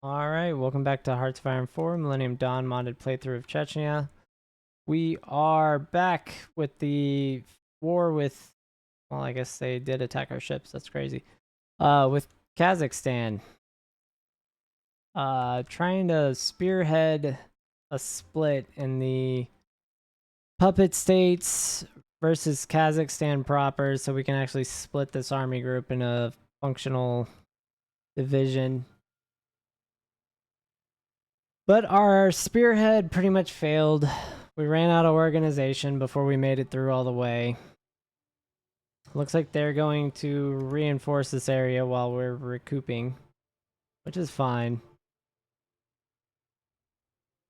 Alright, welcome back to Hearts of Iron 4, Millennium Dawn modded playthrough of Chechnya. We are back with the war with, well, I guess they did attack our ships, that's crazy. With Kazakhstan. Trying to spearhead a split in the puppet states versus Kazakhstan proper so we can actually split this army group in a functional division. But our spearhead pretty much failed. We ran out of organization before we made it through all the way. Looks like they're going to reinforce this area while we're recouping, which is fine.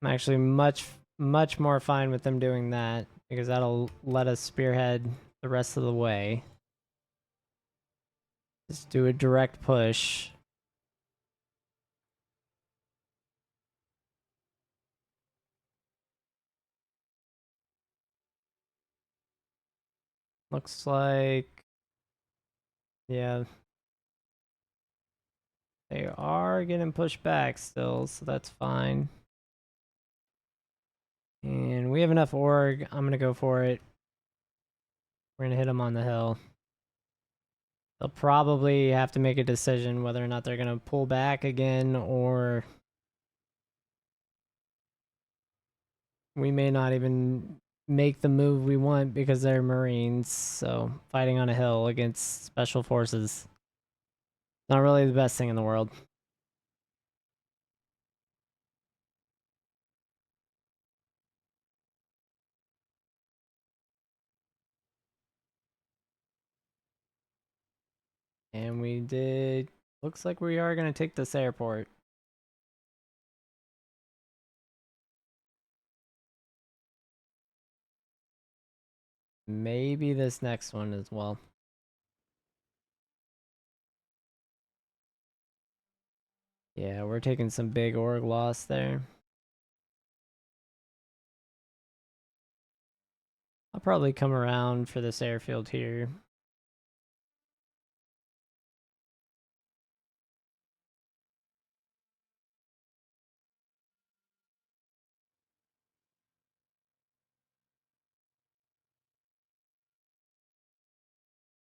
I'm actually much more fine with them doing that because that'll let us spearhead the rest of the way. Just do a direct push. Looks like, yeah, they are getting pushed back still, so that's fine. And we have enough org. I'm going to go for it. We're going to hit them on the hill. They'll probably have to make a decision whether or not they're going to pull back again, or we may not even make the move we want because they're Marines. So fighting on a hill against special forces, not really the best thing in the world. And we did, looks like we are going to take this airport. Maybe this next one as well. Yeah, we're taking some big org loss there. I'll probably come around for this airfield here.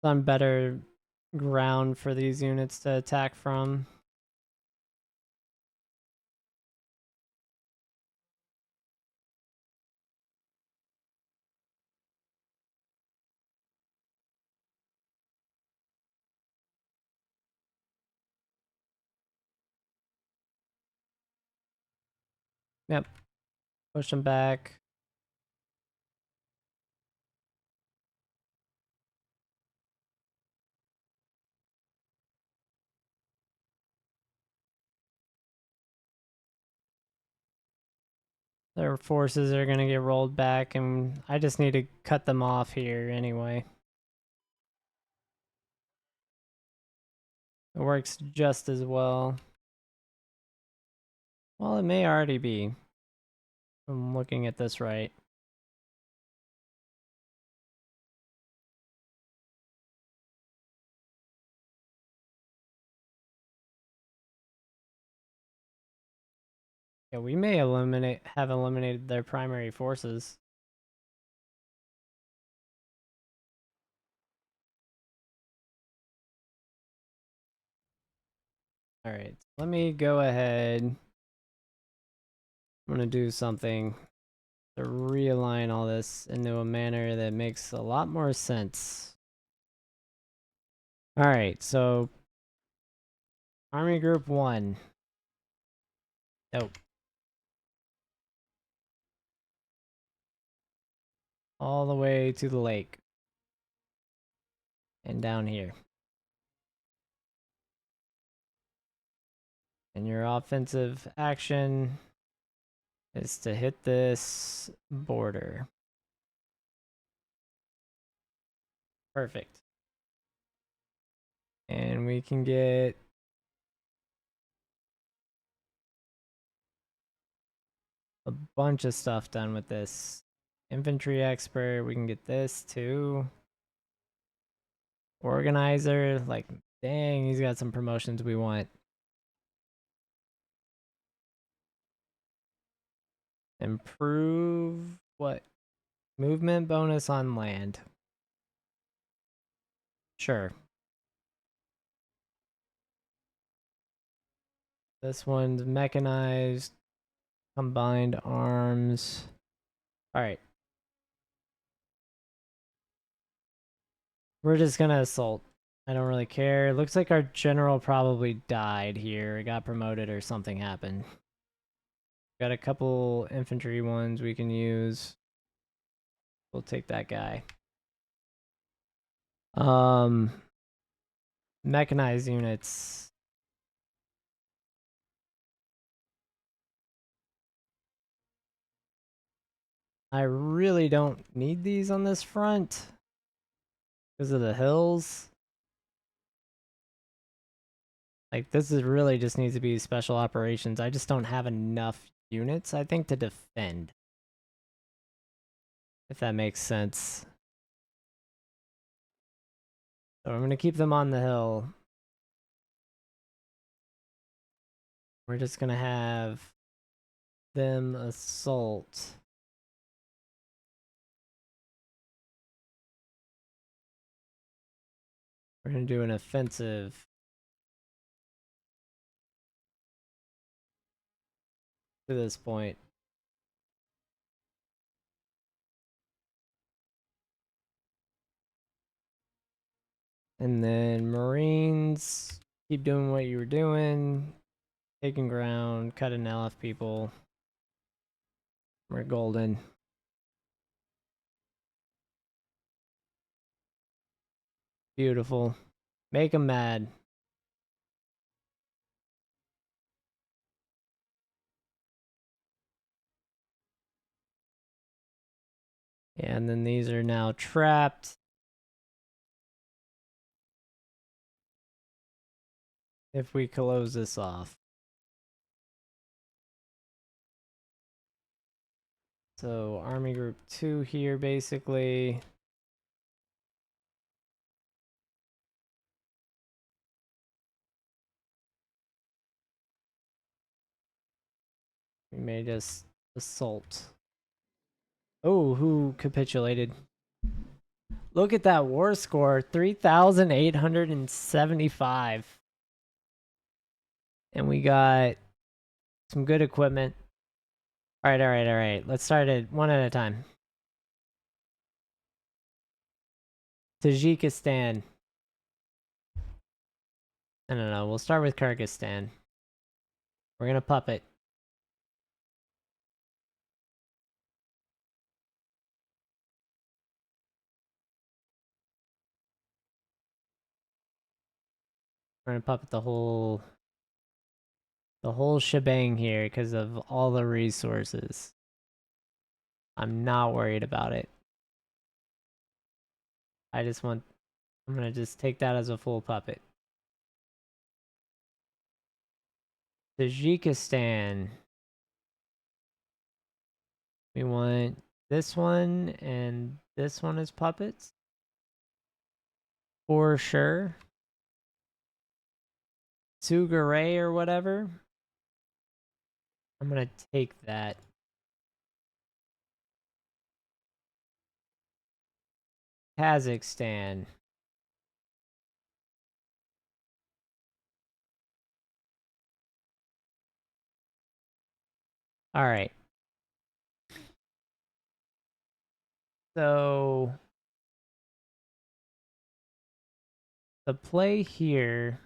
On better ground for these units to attack from. Yep. Push them back. Their forces are going to get rolled back, and I just need to cut them off here anyway. It works just as well. Well, it may already be. I'm looking at this right. Yeah, we may have eliminated their primary forces. Alright, let me go ahead. I'm gonna do something to realign all this into a manner that makes a lot more sense. Alright, so Army Group 1. Nope. All the way to the lake. And down here. And your offensive action is to hit this border. Perfect. And we can get a bunch of stuff done with this. Infantry expert, we can get this too. Organizer, like, dang, he's got some promotions we want. Improve what? Movement bonus on land. Sure. This one's mechanized, combined arms. All right. We're just gonna assault. I don't really care. Looks like our general probably died here. It got promoted or something happened. Got a couple infantry ones we can use. We'll take that guy. Mechanized units. I really don't need these on this front because of the hills. Like, this is really just needs to be special operations. I just don't have enough units, I think, to defend. If that makes sense. So I'm going to keep them on the hill. We're just going to have them assault. We're going to do an offensive. To this point. And then Marines, keep doing what you were doing. Taking ground, cutting LF people. We're golden. Beautiful. Make them mad. Yeah, and then these are now trapped. If we close this off. So Army Group 2 here, basically. We may just assault. Oh, who capitulated? Look at that war score, 3,875. And we got some good equipment. All right, all right, all right. Let's start it one at a time. Tajikistan. No. We'll start with Kyrgyzstan. We're gonna puppet. We're gonna puppet the whole shebang here because of all the resources. I'm not worried about it. I'm gonna just take that as a full puppet. Tajikistan. We want this one and this one as puppets. For sure. Sugaray or whatever. I'm gonna take that. Kazakhstan. All right. So the play here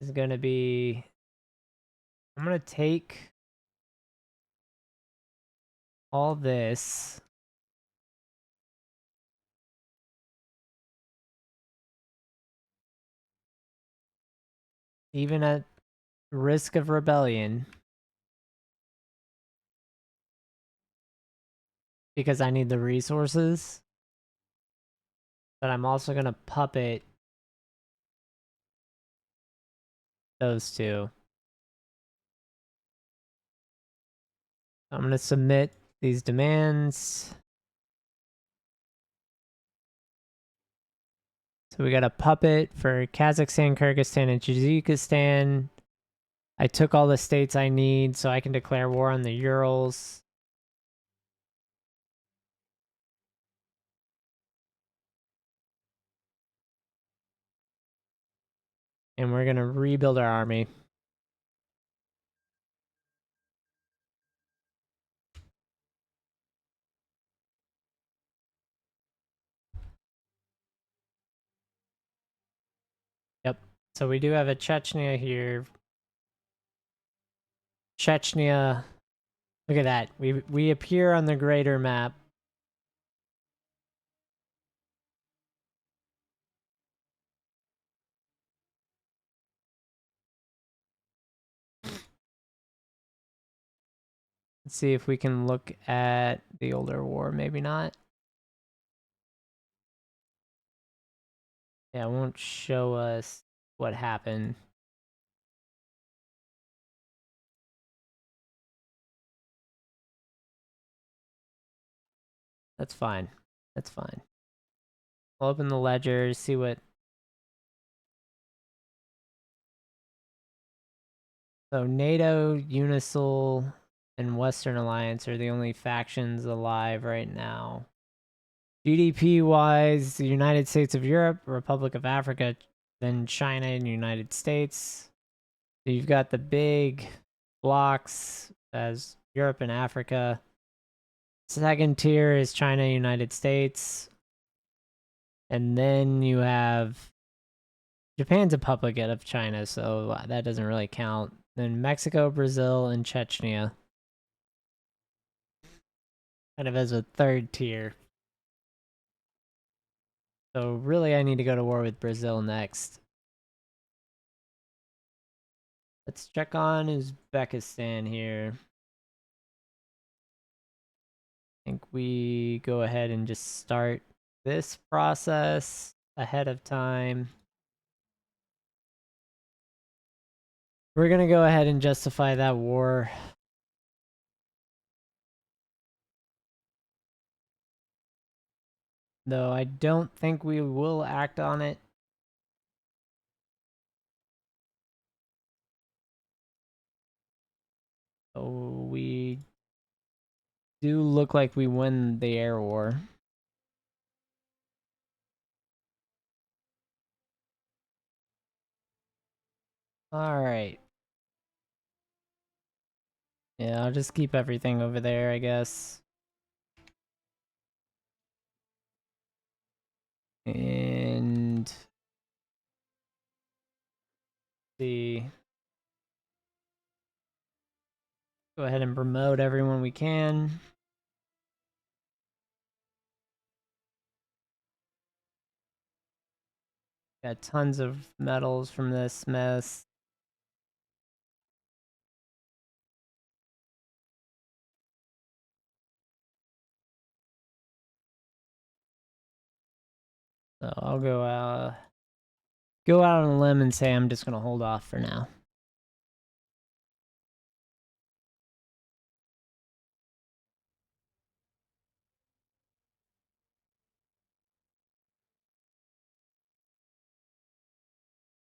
is going to be, I'm going to take all this. Even at risk of rebellion. Because I need the resources. But I'm also going to puppet those two. I'm going to submit these demands. So we got a puppet for Kazakhstan, Kyrgyzstan, and Tajikistan. I took all the states I need so I can declare war on the Urals. And we're going to rebuild our army. Yep. So we do have a Chechnya here. Chechnya. Look at that. We appear on the greater map. Let's see if we can look at the older war. Maybe not. Yeah, it won't show us what happened. That's fine. That's fine. We'll open the ledger, see what... So NATO, Unisul, and Western Alliance are the only factions alive right now. GDP-wise, the United States of Europe, Republic of Africa, then China and United States. So you've got the big blocks as Europe and Africa. Second tier is China, United States. And then you have Japan's a puppet of China, so that doesn't really count. Then Mexico, Brazil, and Chechnya. Kind of as a third tier. So really I need to go to war with Brazil next. Let's check on Uzbekistan here. I think we go ahead and just start this process ahead of time. We're gonna go ahead and justify that war. Though I don't think we will act on it. So we do look like we win the air war. Alright. Yeah, I'll just keep everything over there, I guess. And... see. Go ahead and promote everyone we can. Got tons of medals from this mess. So I'll go out on a limb and say I'm just gonna hold off for now.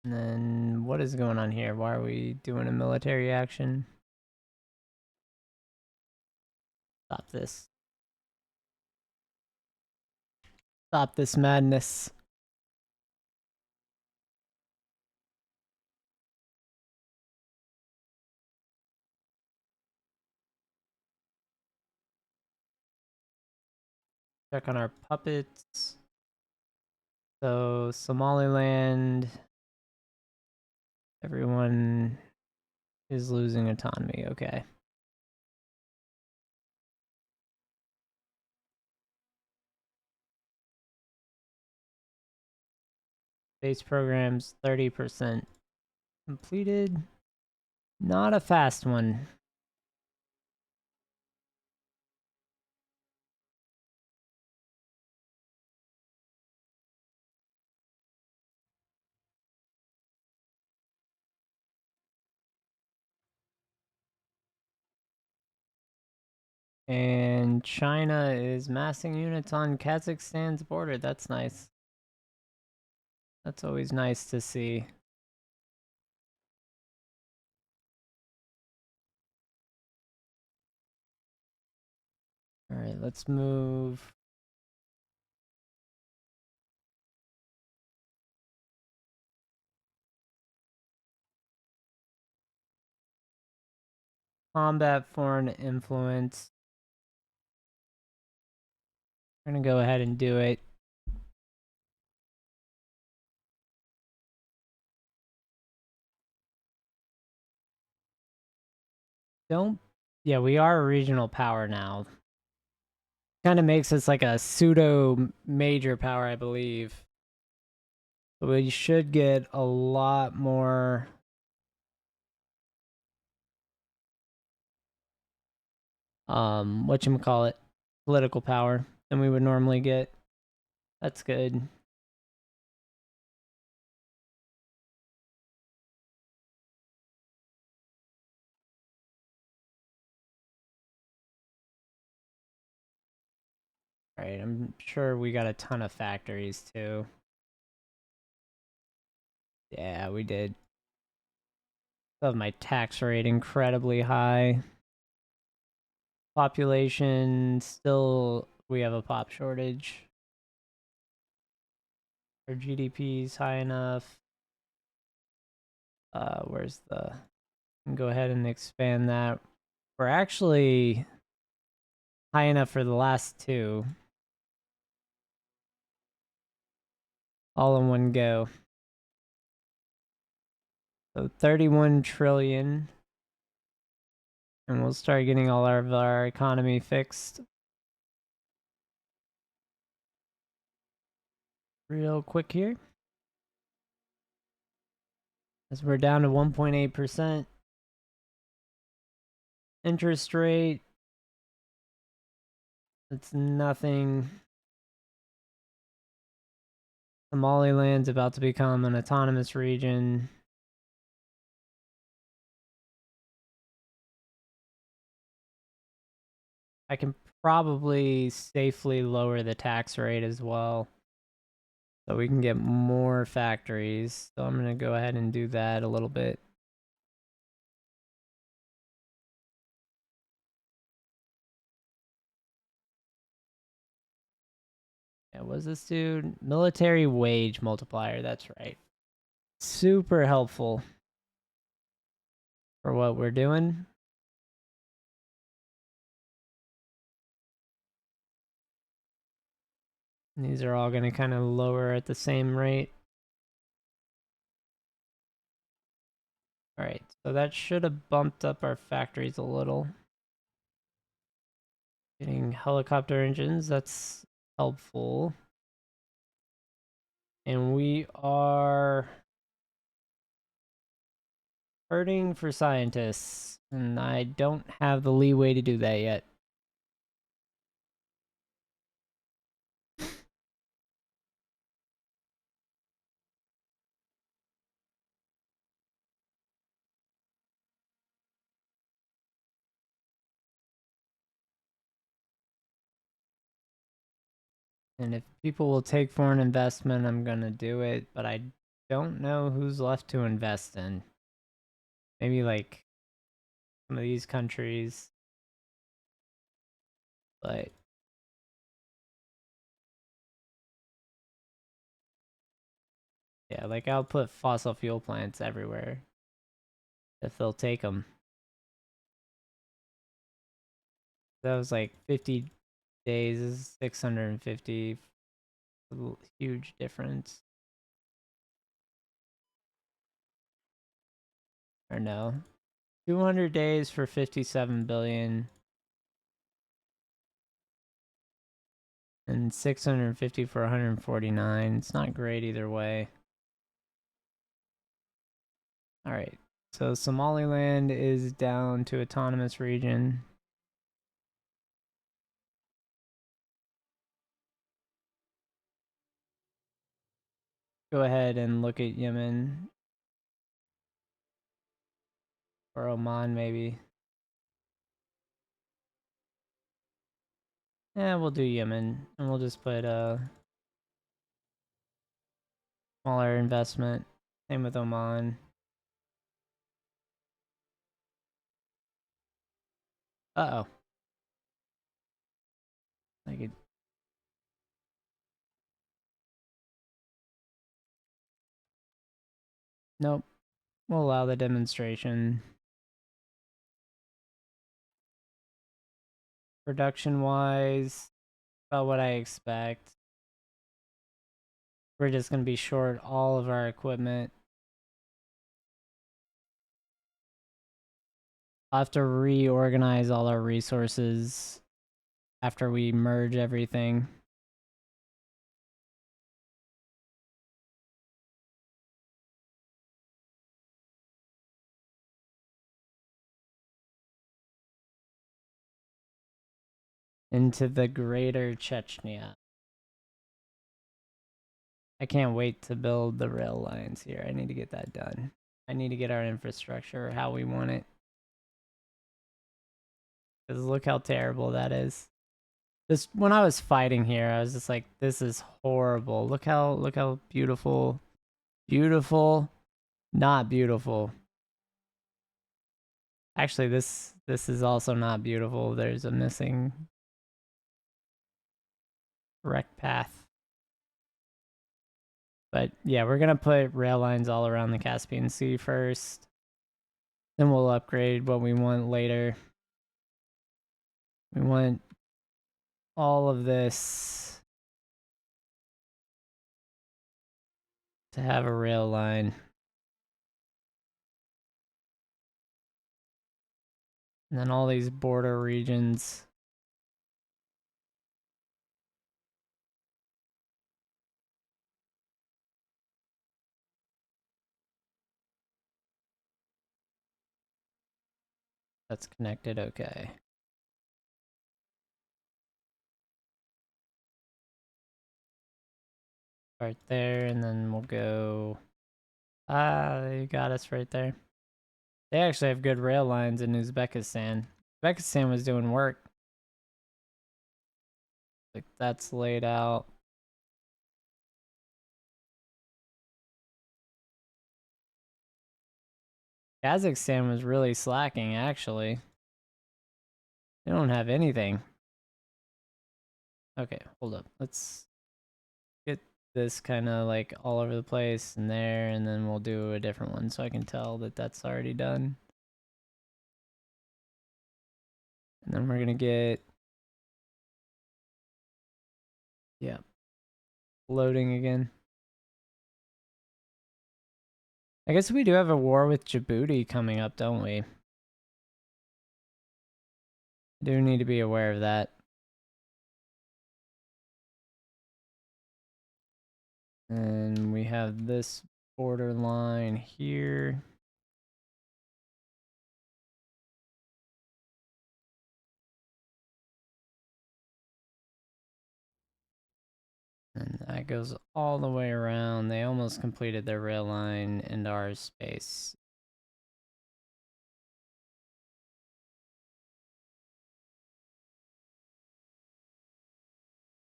And then what is going on here? Why are we doing a military action? Stop this. Stop this madness. Check on our puppets. So Somaliland, everyone is losing autonomy. Okay. Base programs 30% completed. Not a fast one. And China is massing units on Kazakhstan's border. That's nice. That's always nice to see. Alright, let's move. Combat foreign influence. We're gonna go ahead and do it. Don't. Yeah, we are a regional power now. Kind of makes us like a pseudo major power, I believe. But we should get a lot more. Whatchamacallit, political power than we would normally get. That's good. Alright, I'm sure we got a ton of factories too. Yeah, we did. Still have my tax rate incredibly high. Population, still, we have a pop shortage. Our GDP is high enough. Where's the... Go ahead and expand that. We're actually high enough for the last two. All in one go. So 31 trillion. And we'll start getting all of our economy fixed real quick here. As we're down to 1.8%. Interest rate. It's nothing. Somaliland's about to become an autonomous region. I can probably safely lower the tax rate as well, so we can get more factories. So I'm going to go ahead and do that a little bit. Yeah, what does this do? Military wage multiplier, that's right. Super helpful for what we're doing. These are all going to kind of lower at the same rate. Alright, so that should have bumped up our factories a little. Getting helicopter engines, that's helpful. And we are hurting for scientists, and I don't have the leeway to do that yet. And if people will take foreign investment, I'm gonna do it, but I don't know who's left to invest in. Maybe like some of these countries, but yeah, like I'll put fossil fuel plants everywhere if they'll take them. That was like 50 days, this is 650. Huge difference. Or no, 200 days for 57 billion. And 650 for 149. It's not great either way. Alright, so Somaliland is down to autonomous region. Go ahead and look at Yemen. Or Oman, maybe. Yeah, we'll do Yemen. And we'll just put a smaller investment. Same with Oman. Uh-oh. Nope. We'll allow the demonstration. Production-wise, about what I expect. We're just going to be short all of our equipment. I'll have to reorganize all our resources after we merge everything. Into the greater Chechnya. I can't wait to build the rail lines here. I need to get that done. I need to get our infrastructure how we want it. Because look how terrible that is. This, when I was fighting here, I was just like, this is horrible. Look how beautiful. Beautiful. Not beautiful. Actually, this is also not beautiful. There's a missing wreck path. But yeah, we're gonna put rail lines all around the Caspian Sea first. Then we'll upgrade what we want later. We want all of this to have a rail line. And then all these border regions. That's connected, okay. Right there, and then we'll go... Ah, you got us right there. They actually have good rail lines in Uzbekistan. Uzbekistan was doing work. Like, that's laid out. Kazakhstan was really slacking, actually. They don't have anything. Okay, hold up. Let's get this kind of like all over the place and there, and then we'll do a different one so I can tell that that's already done. And then we're gonna get... Yeah. Loading again. I guess we do have a war with Djibouti coming up, don't we? Do need to be aware of that. And we have this borderline here. And that goes all the way around. They almost completed their rail line into our space.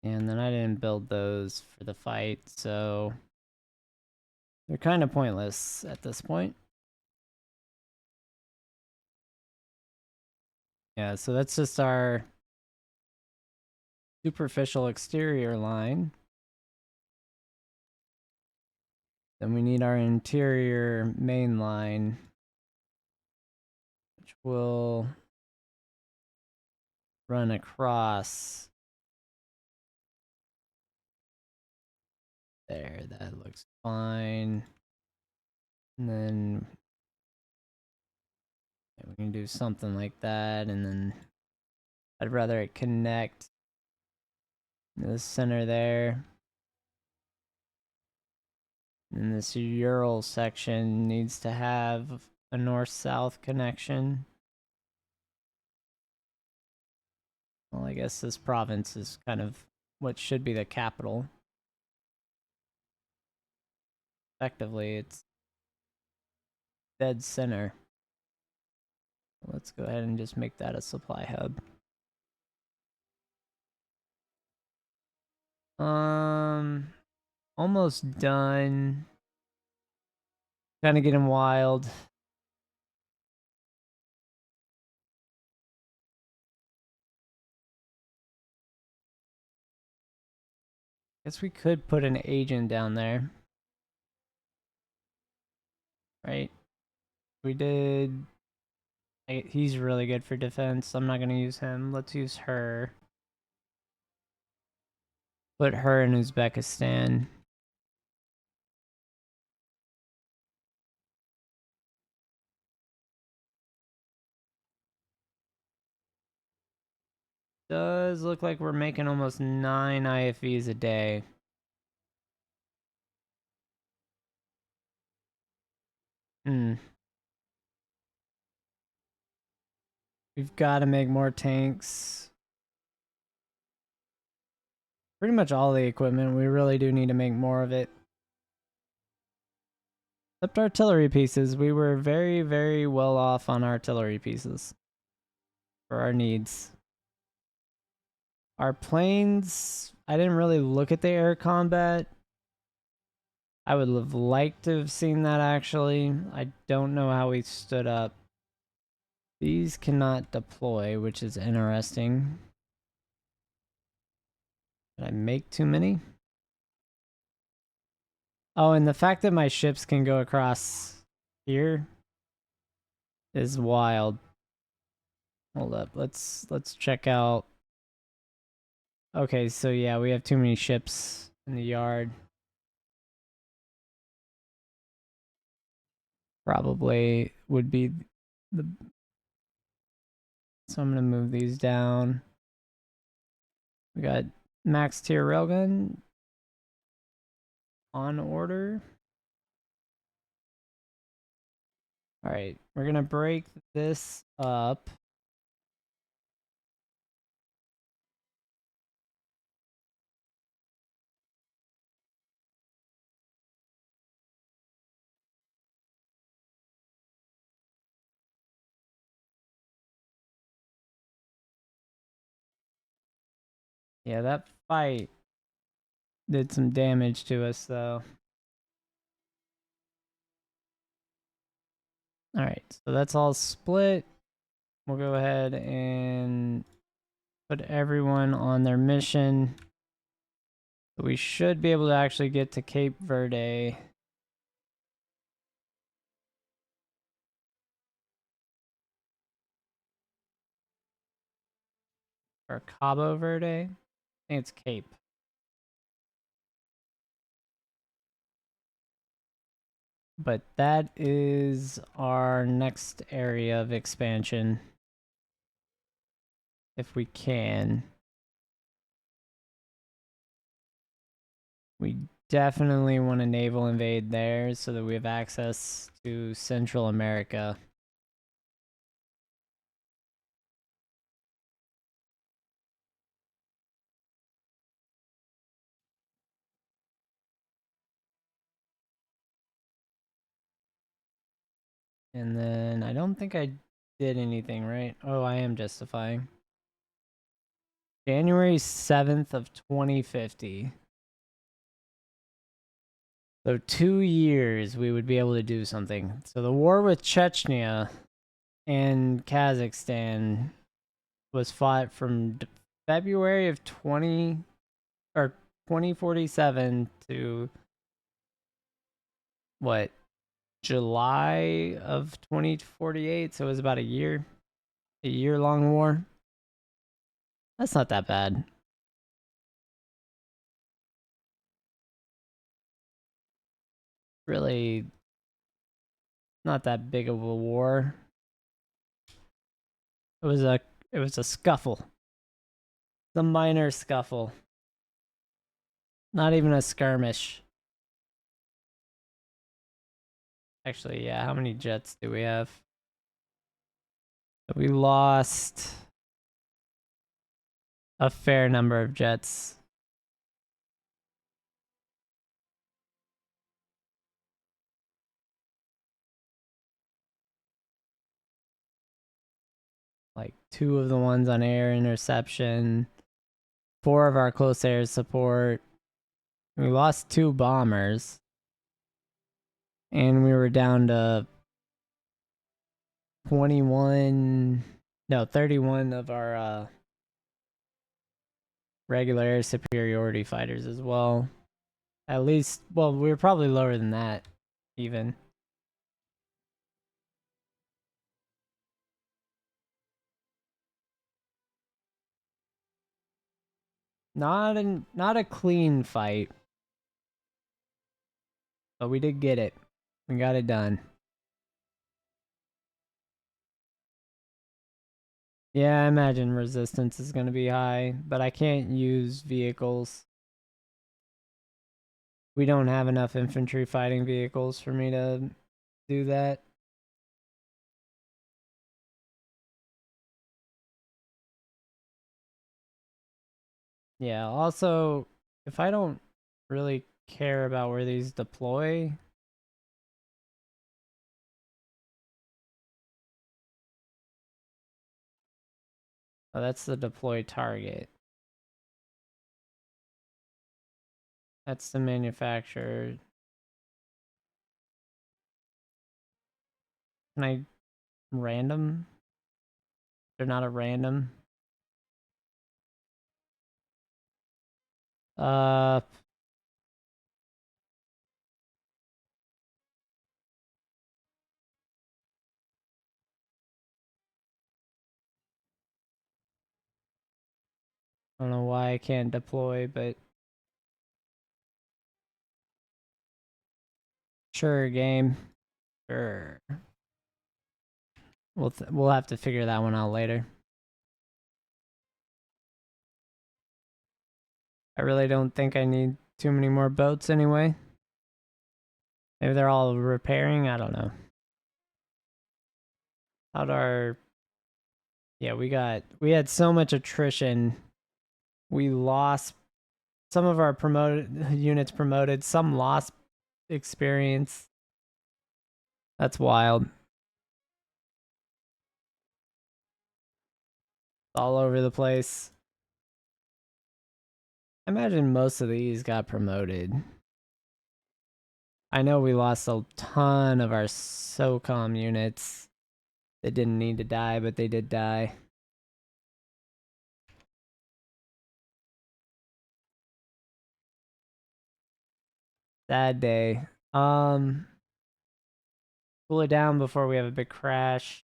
And then I didn't build those for the fight, so they're kind of pointless at this point. Yeah, so that's just our superficial exterior line. Then we need our interior main line, which will run across there. That looks fine. And then yeah, we can do something like that, and then I'd rather it connect to the center there. And this Ural section needs to have a north-south connection. Well, I guess this province is kind of what should be the capital. Effectively, it's dead center. Let's go ahead and just make that a supply hub. Almost done. Kind of getting wild. Guess we could put an agent down there. right? We did... He's really good for defense. I'm not going to use him. Let's use her. Put her in Uzbekistan. Does look like we're making almost 9 IFVs a day. We've got to make more tanks. Pretty much all the equipment. We really do need to make more of it. Except artillery pieces. We were very, very well off on artillery pieces for our needs. Our planes, I didn't really look at the air combat. I would have liked to have seen that actually. I don't know how we stood up. These cannot deploy, which is interesting. Did I make too many? Oh, and the fact that my ships can go across here is wild. Hold up, let's check out. Okay, so yeah, we have too many ships in the yard. Probably would be the... So I'm gonna move these down. We got max tier railgun on order. Alright, we're gonna break this up. Yeah, that fight did some damage to us though. Alright, so that's all split. We'll go ahead and put everyone on their mission. We should be able to actually get to Cape Verde. Or Cabo Verde. I think it's Cape. But that is our next area of expansion. If we can. We definitely want to naval invade there so that we have access to Central America. And then I don't think I did anything, right? Oh, I am justifying. January 7th of 2050. So 2 years we would be able to do something. So the war with Chechnya and Kazakhstan was fought from February of 2047 to what, July of 2048. So it was about a year long war. That's not that bad. Really not that big of a war. It was a scuffle. The minor scuffle. Not even a skirmish. Actually, yeah, how many jets do we have? We lost a fair number of jets. Like 2 of the ones on air interception, 4 of our close air support. We lost 2 bombers. And we were down to 31 of our regular air superiority fighters as well. At least, well, we were probably lower than that, even. Not a clean fight. But we did get it. We got it done. Yeah, I imagine resistance is going to be high, but I can't use vehicles. We don't have enough infantry fighting vehicles for me to do that. Yeah, also, if I don't really care about where these deploy, oh, that's the deploy target. That's the manufacturer. Can I random? They're not a random. Uh, I don't know why I can't deploy, but sure, game. Sure. We'll have to figure that one out later. I really don't think I need too many more boats anyway. Maybe they're all repairing, I don't know. How'd our... Yeah, we had so much attrition. We lost some of our promoted units promoted, some lost experience. That's wild. All over the place. I imagine most of these got promoted. I know we lost a ton of our SOCOM units that didn't need to die, but they did die. Sad day. Cool it down before we have a big crash.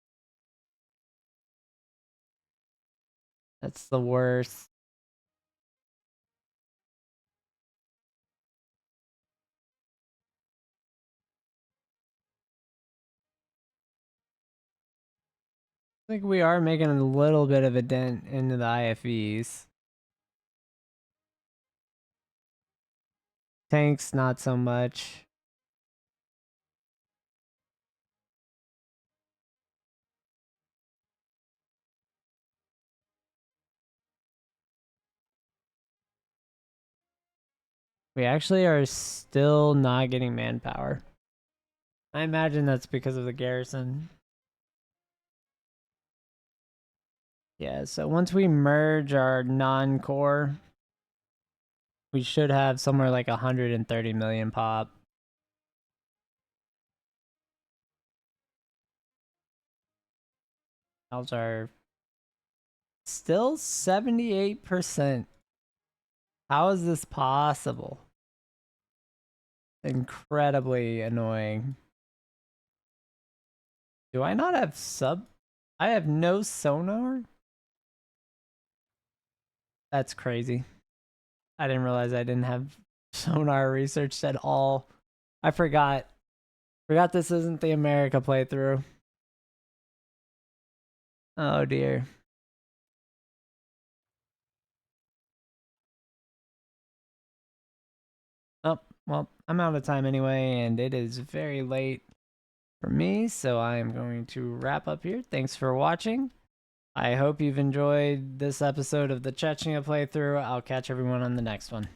That's the worst. I think we are making a little bit of a dent into the IFVs. Tanks, not so much. We actually are still not getting manpower. I imagine that's because of the garrison. Yeah, so once we merge our non-core, we should have somewhere like 130 million pop. How's our... Still 78%. How is this possible? Incredibly annoying. Do I not have sub? I have no sonar? That's crazy. I didn't realize I didn't have sonar researched at all. I forgot. Forgot this isn't the America playthrough. Oh dear. Oh, well, I'm out of time anyway, and it is very late for me, so I am going to wrap up here. Thanks for watching. I hope you've enjoyed this episode of the Chechnya playthrough. I'll catch everyone on the next one.